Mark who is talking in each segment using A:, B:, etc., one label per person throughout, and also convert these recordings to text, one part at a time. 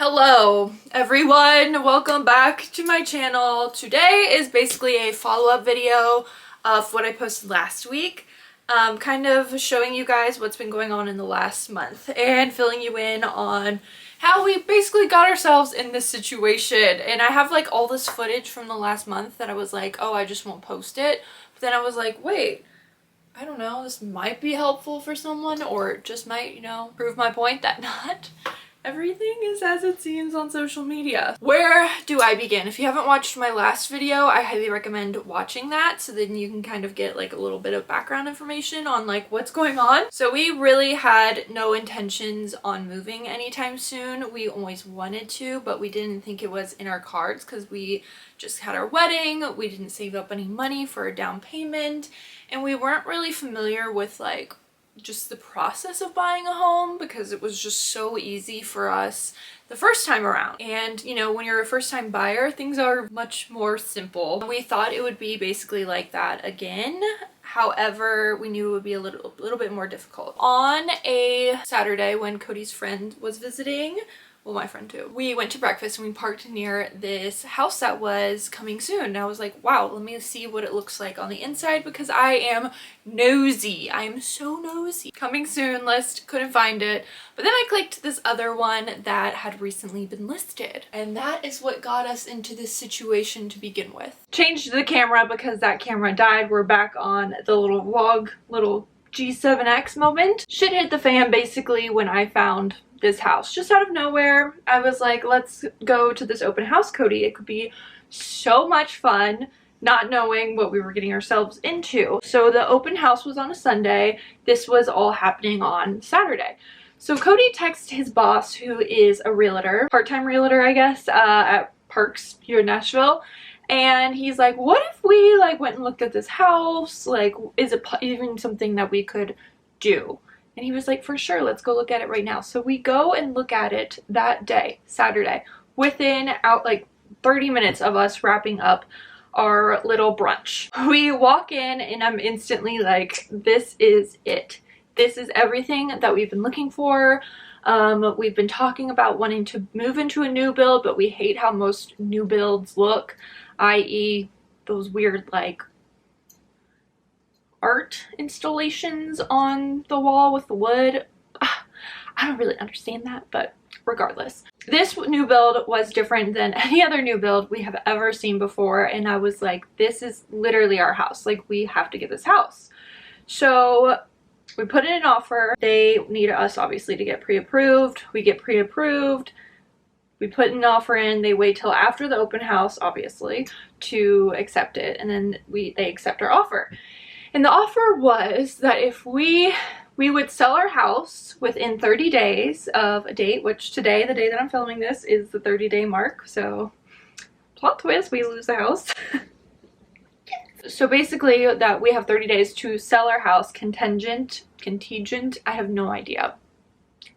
A: Hello everyone, welcome back to my channel. Today is basically a follow-up video of what I posted last week, kind of showing you guys what's been going on in the last month and filling you in on how we basically got ourselves in this situation. And I have like all this footage from the last month that I was like, oh, I just won't post it. But then I was like, wait, I don't know, this might be helpful for someone, or it just might, you know, prove my point that not everything is as it seems on social media. Where do I begin? If you haven't watched my last video, I highly recommend watching that so then you can kind of get like a little bit of background information on like what's going on. So we really had no intentions on moving anytime soon. We always wanted to, but we didn't think it was in our cards because we just had our wedding. We didn't save up any money for a down payment, and we weren't really familiar with like just the process of buying a home because it was just so easy for us the first time around. And you know, when you're a first time buyer, things are much more simple. We thought it would be basically like that again. However, we knew it would be a little bit more difficult. On a Saturday when Cody's friend was visiting, well, my friend too, we went to breakfast and we parked near this house that was coming soon. And I was like, wow, let me see what it looks like on the inside because I am nosy. I am so nosy. Coming soon list, couldn't find it. But then I clicked this other one that had recently been listed. And that is what got us into this situation to begin with. Changed the camera because that camera died. We're back on the little vlog, little G7X moment. Shit hit the fan basically when I found this house just out of nowhere. I was like, let's go to this open house, Cody. It could be so much fun, not knowing what we were getting ourselves into. So the open house was on a Sunday. This was all happening on Saturday. So Cody texted his boss, who is a realtor, part-time realtor, I guess, at Parks here in Nashville. And he's like, what if we like went and looked at this house? Like, is it even something that we could do? And he was like, for sure, let's go look at it right now. So we go and look at it that day, Saturday, within like 30 minutes of us wrapping up our little brunch. We walk in and I'm instantly like, this is it. This is everything that we've been looking for. We've been talking about wanting to move into a new build, but we hate how most new builds look, i.e. those weird like art installations on the wall with the wood. I don't really understand that, but regardless. This new build was different than any other new build we have ever seen before, and I was like, this is literally our house. Like, we have to get this house. So we put in an offer. They need us obviously to get pre-approved. We get pre-approved. We put an offer in. They wait till after the open house, obviously, to accept it, and then they accept our offer. And the offer was that if we would sell our house within 30 days of a date, which today, the day that I'm filming this, is the 30-day mark. So plot twist, we lose the house. So basically that we have 30 days to sell our house, contingent, I have no idea.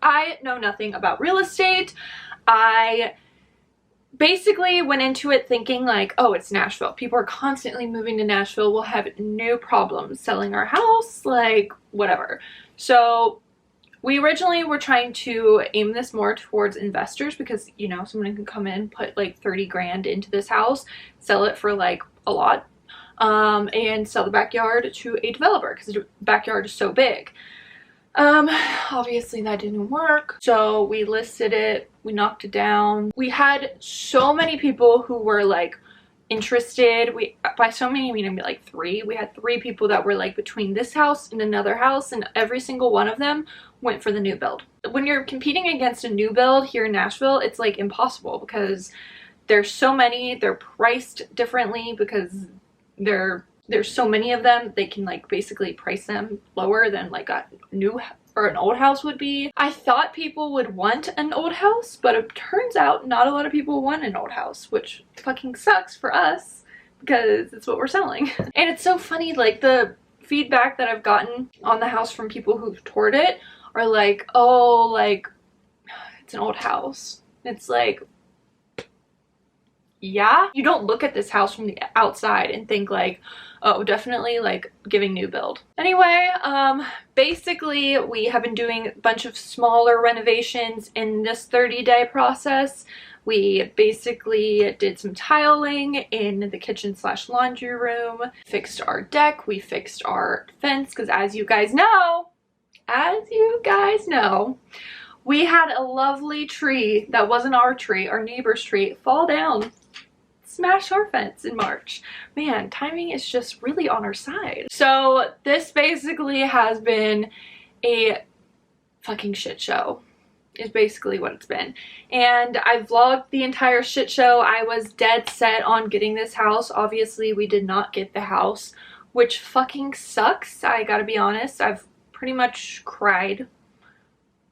A: I know nothing about real estate. I basically went into it thinking like, oh, it's Nashville. People are constantly moving to Nashville. We'll have no problems selling our house, like whatever. So we originally were trying to aim this more towards investors because, you know, someone can come in, put like 30 grand into this house, sell it for like a lot, and sell the backyard to a developer because the backyard is so big. Obviously that didn't work. So we listed it, we knocked it down. We had so many people who were like interested. By so many, I mean maybe like 3. We had 3 people that were like between this house and another house, and every single one of them went for the new build. When you're competing against a new build here in Nashville, it's like impossible because there's so many, they're priced differently because there's so many of them. They can like basically price them lower than like a new or an old house would be. I thought people would want an old house, but it turns out not a lot of people want an old house, which fucking sucks for us because it's what we're selling. And it's so funny, like the feedback that I've gotten on the house from people who've toured it are like, oh, like it's an old house. It's like, yeah, you don't look at this house from the outside and think like, oh, definitely like giving new build. Anyway, basically we have been doing a bunch of smaller renovations in this 30-day process. We basically did some tiling in the kitchen slash laundry room, fixed our deck, we fixed our fence, because as you guys know, we had a lovely tree that wasn't our tree, our neighbor's tree, fall down, smash our fence in March. Man, timing is just really on our side. So this basically has been a fucking shit show, is basically what it's been. And I vlogged the entire shit show. I was dead set on getting this house. Obviously we did not get the house, which fucking sucks. I gotta be honest. I've pretty much cried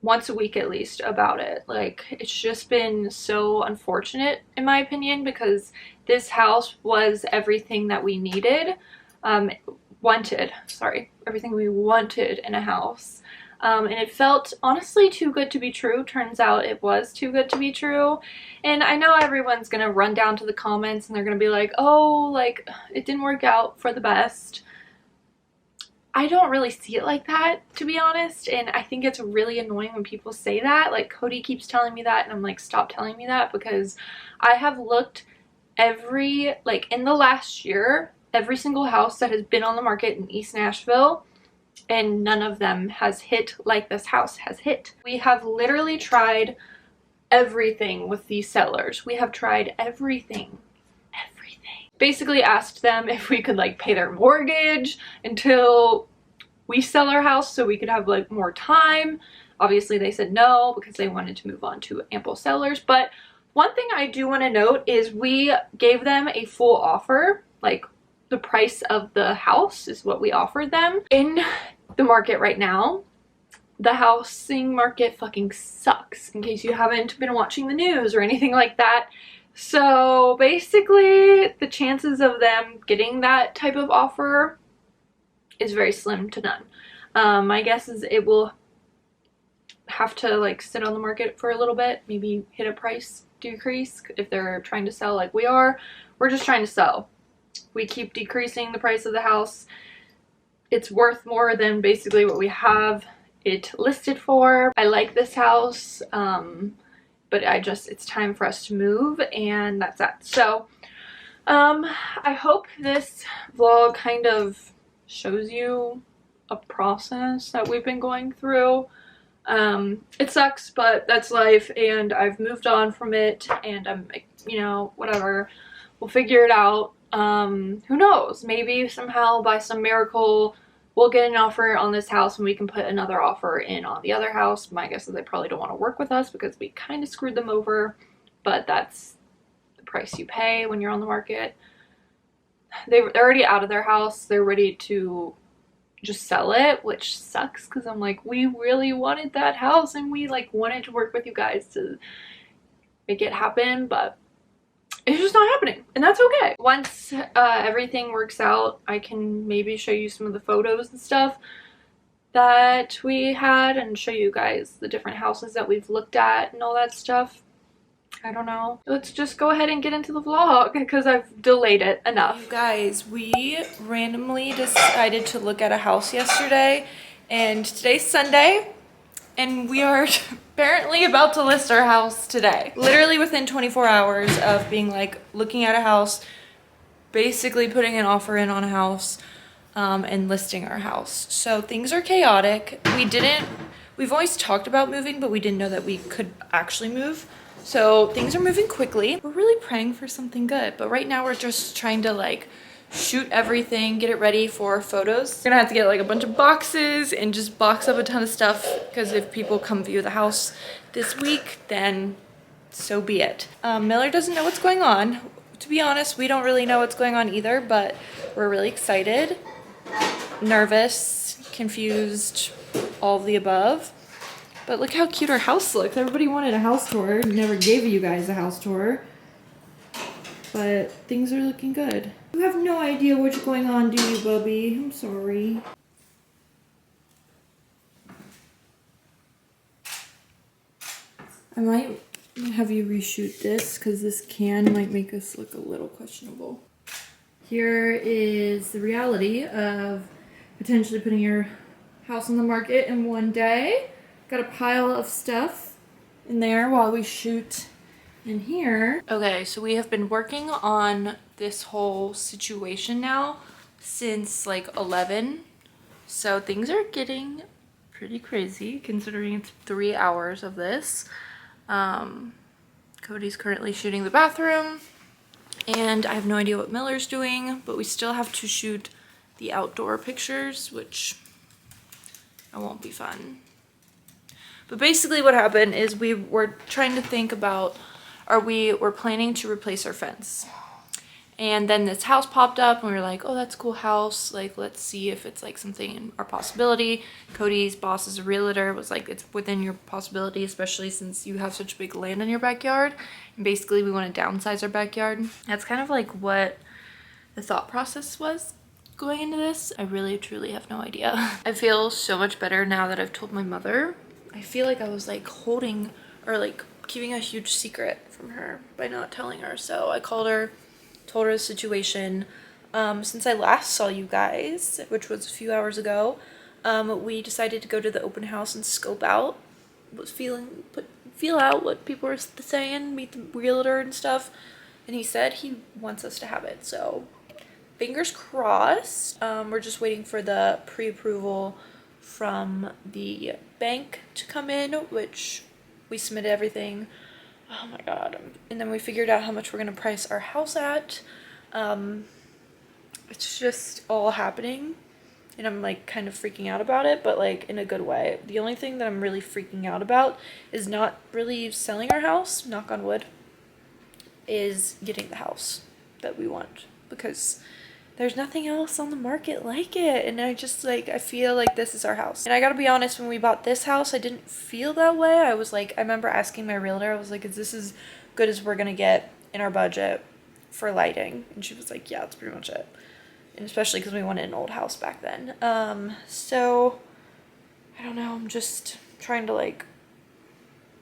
A: once a week at least about it. Like, it's just been so unfortunate in my opinion, because this house was everything that we needed, everything we wanted in a house. And it felt honestly too good to be true. Turns out it was too good to be true. And I know everyone's gonna run down to the comments and they're gonna be like, oh, like it didn't work out for the best. I don't really see it like that, to be honest, and I think it's really annoying when people say that. Like, Cody keeps telling me that, and I'm like, stop telling me that, because I have looked in the last year, every single house that has been on the market in East Nashville, and none of them has hit like this house has hit. We have literally tried everything with these sellers. We have tried everything. Basically asked them if we could like pay their mortgage until we sell our house so we could have like more time. Obviously they said no, because they wanted to move on to ample sellers. But one thing I do want to note is we gave them a full offer. Like, the price of the house is what we offered them. In the market right now, the housing market fucking sucks, in case you haven't been watching the news or anything like that. So basically the chances of them getting that type of offer is very slim to none. My guess is it will have to like sit on the market for a little bit, maybe hit a price decrease if they're trying to sell like we are. We're just trying to sell. We keep decreasing the price of the house. It's worth more than basically what we have it listed for. I like this house. But it's time for us to move, and that's that. So, I hope this vlog kind of shows you a process that we've been going through. It sucks, but that's life, and I've moved on from it, and I'm, you know, whatever. We'll figure it out. Who knows? Maybe somehow by some miracle we'll get an offer on this house and we can put another offer in on the other house. My guess is they probably don't want to work with us because we kind of screwed them over, but that's the price you pay when you're on the market. They're already out of their house. They're ready to just sell it, which sucks because I'm like, we really wanted that house and we like wanted to work with you guys to make it happen, but it's just not happening, and that's okay. Once everything works out, I can maybe show you some of the photos and stuff that we had and show you guys the different houses that we've looked at and all that stuff. I don't know. Let's just go ahead and get into the vlog because I've delayed it enough. You guys, we randomly decided to look at a house yesterday, and today's Sunday, and we are apparently about to list our house today. Literally within 24 hours of being like looking at a house, basically putting an offer in on a house, and listing our house. So things are chaotic. We've always talked about moving, but we didn't know that we could actually move. So things are moving quickly. We're really praying for something good, but right now we're just trying to like shoot everything, get it ready for photos. We're gonna have to get like a bunch of boxes and just box up a ton of stuff, because if people come view the house this week, then so be it. Miller doesn't know what's going on. To be honest, we don't really know what's going on either, but we're really excited, nervous, confused, all of the above. But look how cute our house looks. Everybody wanted a house tour. Never gave you guys a house tour. But things are looking good. You have no idea what's going on, do you, Bubby? I'm sorry. I might I'm gonna have you reshoot this because this might make us look a little questionable. Here is the reality of potentially putting your house on the market in one day. Got a pile of stuff in there while we shoot in here. Okay, so we have been working on this whole situation now since like 11. So things are getting pretty crazy considering it's 3 hours of this. Cody's currently shooting the bathroom and I have no idea what Miller's doing, but we still have to shoot the outdoor pictures, which won't be fun. But basically what happened is we were trying to think about, we were planning to replace our fence. And then this house popped up and we were like, oh, that's a cool house. Like, let's see if it's like something in our possibility. Cody's boss is a realtor, was like, it's within your possibility, especially since you have such big land in your backyard. And basically we want to downsize our backyard. That's kind of like what the thought process was going into this. I really, truly have no idea. I feel so much better now that I've told my mother. I feel like I was like holding or like keeping a huge secret from her by not telling her. So I called her, told her the situation. Since I last saw you guys, which was a few hours ago, we decided to go to the open house and scope out, feel out what people were saying, meet the realtor and stuff. And he said he wants us to have it. So fingers crossed. We're just waiting for the pre-approval from the bank to come in, which we submitted everything. Oh my god. And then we figured out how much we're gonna price our house at. It's just all happening and I'm like kind of freaking out about it, but like in a good way. The only thing that I'm really freaking out about is not really selling our house, knock on wood, is getting the house that we want, because there's nothing else on the market like it. And I just like, I feel like this is our house. And I gotta be honest, when we bought this house, I didn't feel that way. I was like, I remember asking my realtor, I was like, is this as good as we're gonna get in our budget for lighting? And she was like, yeah, that's pretty much it. And especially because we wanted an old house back then. So I don't know, I'm just trying to like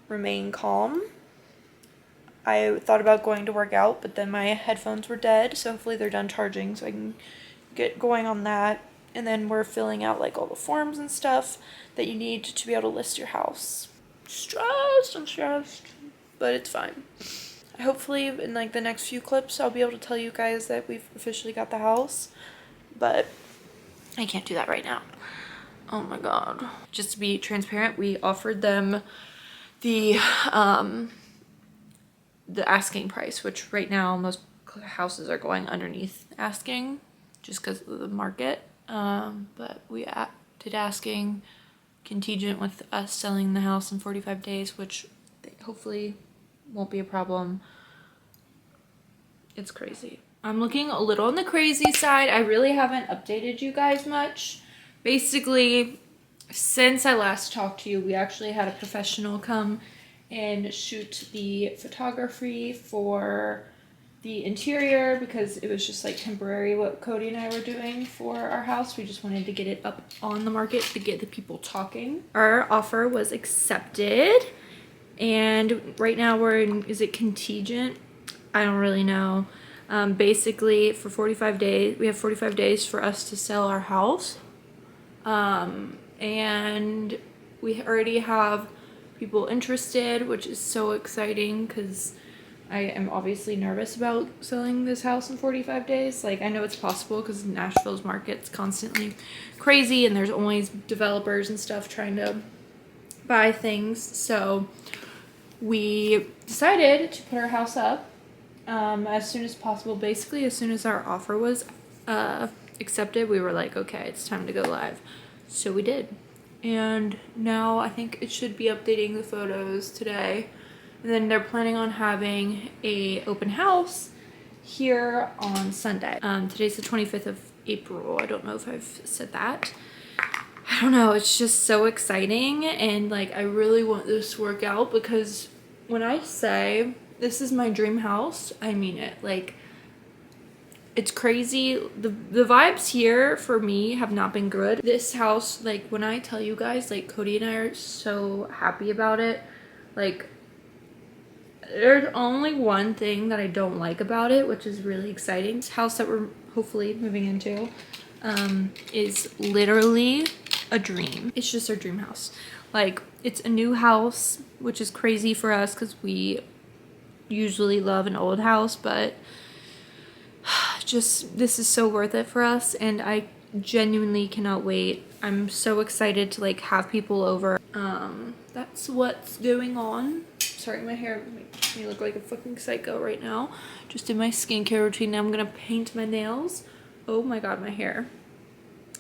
A: remain calm. I thought about going to work out, but then my headphones were dead, so hopefully they're done charging so I can get going on that. And then we're filling out like all the forms and stuff that you need to be able to list your house. I'm stressed, but it's fine. Hopefully in like the next few clips I'll be able to tell you guys that we've officially got the house, but I can't do that right now. Oh my god. Just to be transparent, we offered them the asking price, which right now most houses are going underneath asking just because of the market. But we did asking contingent with us selling the house in 45 days, which hopefully won't be a problem. It's crazy. I'm looking a little on the crazy side. I really haven't updated you guys much. Basically, since I last talked to you, we actually had a professional come and shoot the photography for the interior because it was just like temporary what Cody and I were doing for our house. We just wanted to get it up on the market to get the people talking. Our offer was accepted and right now we're in, is it contingent? I don't really know. Basically for 45 days, we have 45 days for us to sell our house. And we already have people interested, which is so exciting because I am obviously nervous about selling this house in 45 days. Like, I know it's possible because Nashville's market's constantly crazy and there's always developers and stuff trying to buy things. So we decided to put our house up as soon as possible. Basically, as soon as our offer was accepted, we were like, okay, it's time to go live. So we did. And now I think it should be updating the photos today. And then they're planning on having a open house here on Sunday. Today's the 25th of April. I don't know if I've said that. I don't know. It's just so exciting. And like, I really want this to work out because when I say this is my dream house, I mean it. Like, it's crazy. The vibes here for me have not been good. This house, like when I tell you guys, like Cody and I are so happy about it. Like There's only one thing that I don't like about it, which is really exciting. This house that we're hopefully moving into is literally a dream. It's just our dream house. Like, it's a new house, which is crazy for us because we usually love an old house, but just this is so worth it for us, and I genuinely cannot wait. I'm so excited to like have people over. That's what's going on. Sorry, my hair makes me look like a fucking psycho right now. Just did my skincare routine. Now I'm gonna paint my nails. Oh my god, my hair.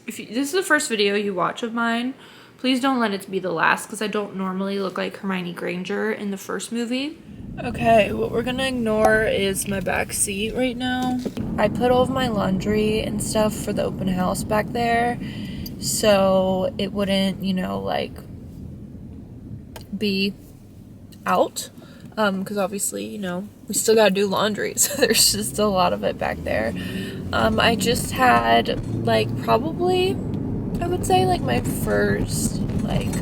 A: If this is the first video you watch of mine, please don't let it be the last, because I don't normally look like Hermione Granger in the first movie. Okay, what we're gonna ignore is my back seat right now. I put all of my laundry and stuff for the open house back there, so it wouldn't, you know, like, be out. Because obviously, you know, we still gotta do laundry, so there's just a lot of it back there. I just had, like, probably, I would say, like, my first, like,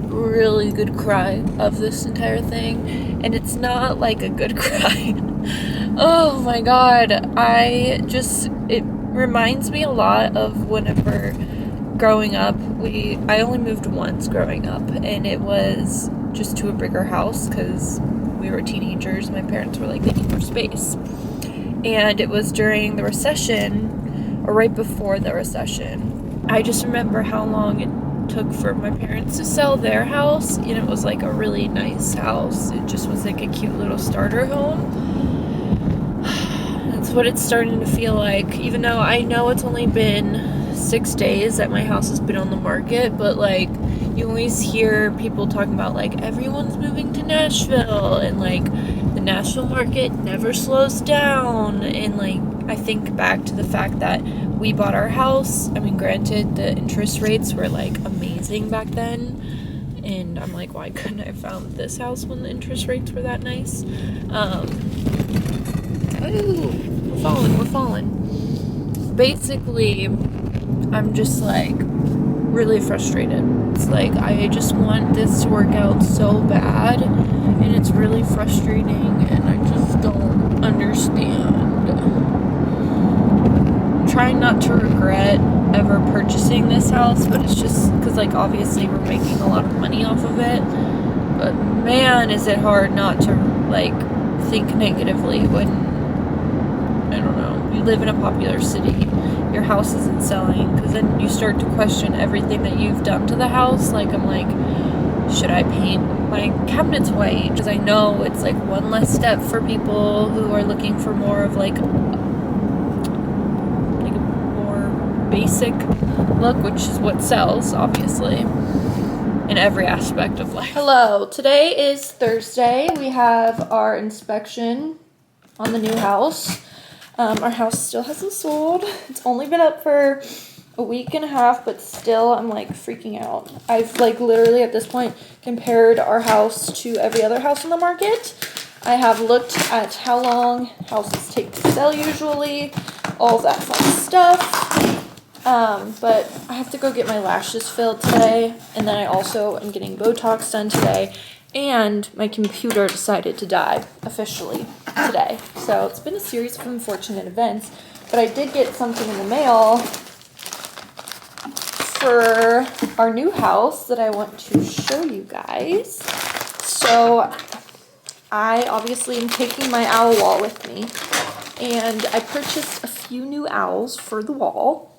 A: really good cry of this entire thing, and it's not like a good cry. Oh my god, it reminds me a lot of whenever growing up, I only moved once growing up, and it was just to a bigger house because we were teenagers. My parents were like, they need more space, and it was during the recession, or right before the recession. I just remember how long it took for my parents to sell their house, and it was like a really nice house. It just was like a cute little starter home. That's what it's starting to feel like, even though I know it's only been 6 days that my house has been on the market, but like, you always hear people talking about like everyone's moving to Nashville, and like the Nashville market never slows down, and like I think back to the fact that we bought our house. I mean, granted, the interest rates were like amazing back then, and I'm like, why couldn't I have found this house when the interest rates were that nice? Ooh, we're falling. Basically, I'm just like really frustrated. It's like I just want this to work out so bad, and it's really frustrating, and I just don't understand. Trying not to regret ever purchasing this house, but it's just because like obviously we're making a lot of money off of it, but man, is it hard not to like think negatively when, I don't know, you live in a popular city, your house isn't selling, because then you start to question everything that you've done to the house. Like, I'm like, should I paint my cabinets white? Because I know it's like one less step for people who are looking for more of like basic look, which is what sells, obviously, in every aspect of life. Hello, today is Thursday. We have our inspection on the new house. Our house still hasn't sold. It's only been up for a week and a half, but still I'm like freaking out. I've like literally at this point compared our house to every other house on the market. I have looked at how long houses take to sell usually, all that fun stuff. But I have to go get my lashes filled today, and then I also am getting Botox done today, and my computer decided to die officially today. So it's been a series of unfortunate events, but I did get something in the mail for our new house that I want to show you guys. So I obviously am taking my owl wall with me, and I purchased a few new owls for the wall.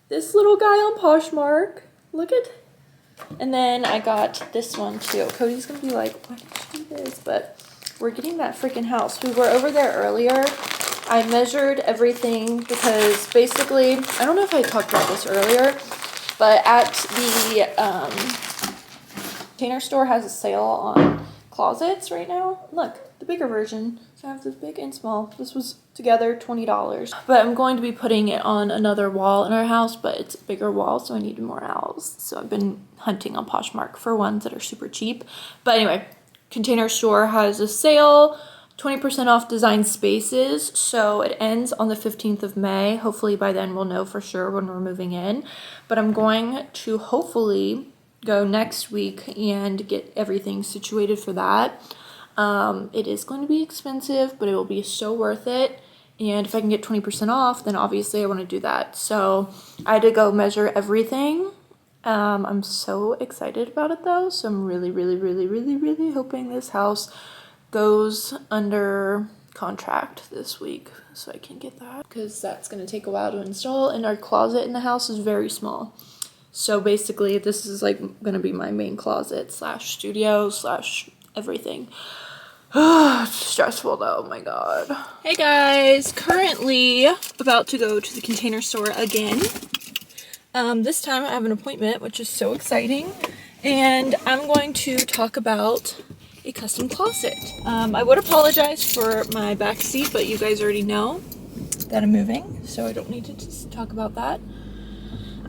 A: This little guy on Poshmark, look at, and then I got this one too. Cody's gonna be like, why did you do this? But we're getting that freaking house. We were over there earlier. I measured everything because basically, I don't know if I talked about this earlier, but at the Container Store has a sale on closets right now. Look, the bigger version. So I have this big and small. This was together $20. But I'm going to be putting it on another wall in our house, but it's a bigger wall, so I need more owls. So I've been hunting on Poshmark for ones that are super cheap. But anyway, Container Store has a sale, 20% off design spaces. So it ends on the 15th of May. Hopefully by then we'll know for sure when we're moving in. But I'm going to hopefully go next week and get everything situated for that. It is going to be expensive, but it will be so worth it. And if I can get 20% off, then obviously I want to do that. So I had to go measure everything. I'm so excited about it though. So I'm really, really, really, really, really hoping this house goes under contract this week so I can get that, because that's going to take a while to install, and our closet in the house is very small. So basically this is like going to be my main closet slash studio slash everything. It's stressful though, oh my god. Hey guys, currently about to go to the Container Store again. This time I have an appointment, which is so exciting, and I'm going to talk about a custom closet. I would apologize for my back seat, but you guys already know that I'm moving, so I don't need to just talk about that.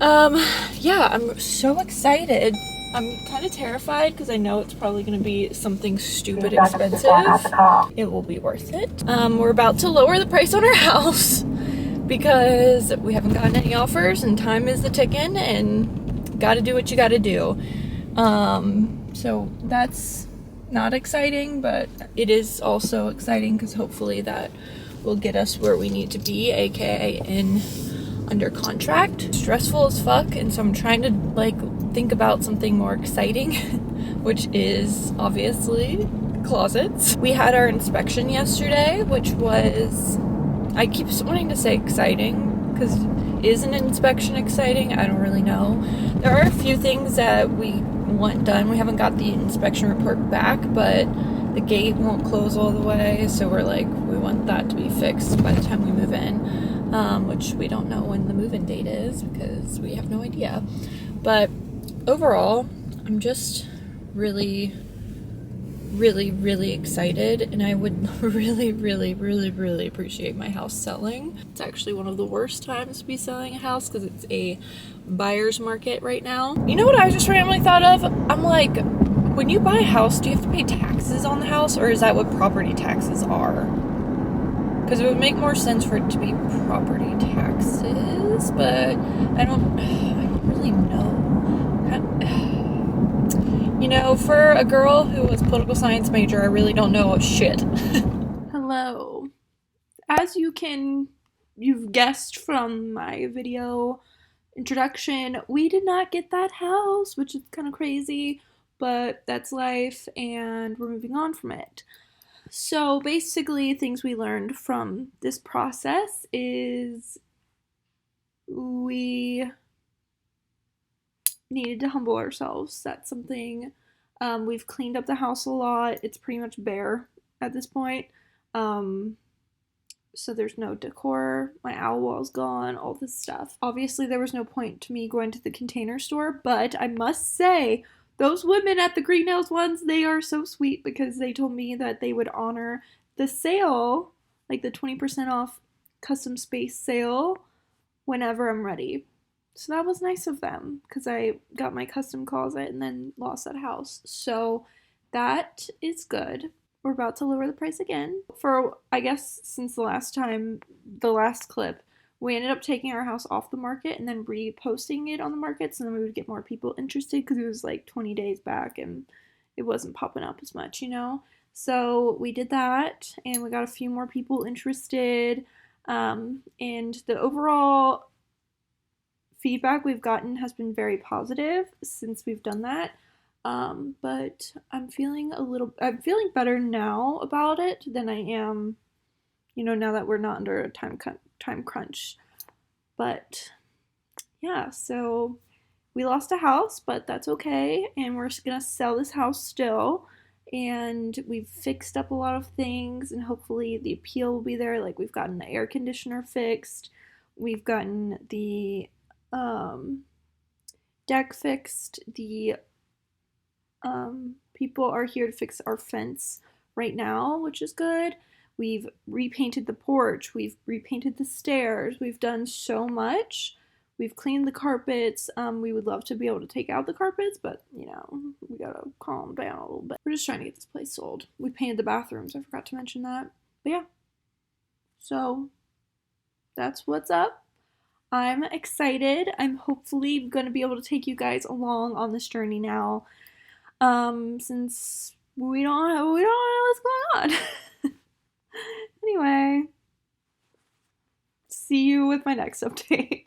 A: Yeah, I'm so excited. I'm kind of terrified because I know it's probably going to be something stupid expensive. It will be worth it. We're about to lower the price on our house because we haven't gotten any offers, and time is the ticking, and gotta do what you gotta do. So that's not exciting, but it is also exciting because hopefully that will get us where we need to be, aka under contract. Stressful as fuck, and so I'm trying to like think about something more exciting, which is obviously closets. We had our inspection yesterday, which was, I keep wanting to say exciting, because is an inspection exciting? I don't really know. There are a few things that we want done. We haven't got the inspection report back, but the gate won't close all the way, so we're like, we want that to be fixed by the time we move in, which we don't know when the move-in date is because we have no idea. But overall, I'm just really excited, and I would really appreciate my house selling. It's actually one of the worst times to be selling a house because it's a buyer's market right now. You know what I just randomly thought of? I'm like, when you buy a house, do you have to pay taxes on the house, or is that what property taxes are? Because it would make more sense for it to be property taxes, but I don't really know. You know, for a girl who was a political science major, I really don't know shit. Hello. As you've guessed from my video introduction, we did not get that house, which is kind of crazy, but that's life, and we're moving on from it. So basically, things we learned from this process is we needed to humble ourselves. That's something. We've cleaned up the house a lot. It's pretty much bare at this point. So there's no decor. My owl wall's gone, all this stuff. Obviously, there was no point to me going to the Container Store, but I must say, those women at the Green Nails ones, they are so sweet because they told me that they would honor the sale, like the 20% off custom space sale, whenever I'm ready. So that was nice of them because I got my custom closet and then lost that house. So that is good. We're about to lower the price again. For, I guess, since the last clip, we ended up taking our house off the market and then reposting it on the market, so then we would get more people interested because it was like 20 days back and it wasn't popping up as much, you know? So we did that and we got a few more people interested. And the overall feedback we've gotten has been very positive since we've done that. But I'm feeling better now about it than I am, now that we're not under a time crunch. But yeah, so we lost a house, but that's okay, and we're gonna sell this house still. And we've fixed up a lot of things, and hopefully the appeal will be there. Like, we've gotten the air conditioner fixed, we've gotten the deck fixed, the people are here to fix our fence right now, which is good. We've repainted the porch, we've repainted the stairs, we've done so much. We've cleaned the carpets. We would love to be able to take out the carpets, but we gotta calm down a little bit. We're just trying to get this place sold. We painted the bathrooms, I forgot to mention that. But yeah, so that's what's up. I'm excited. I'm hopefully gonna be able to take you guys along on this journey now. Since we don't know what's going on. Anyway, see you with my next update.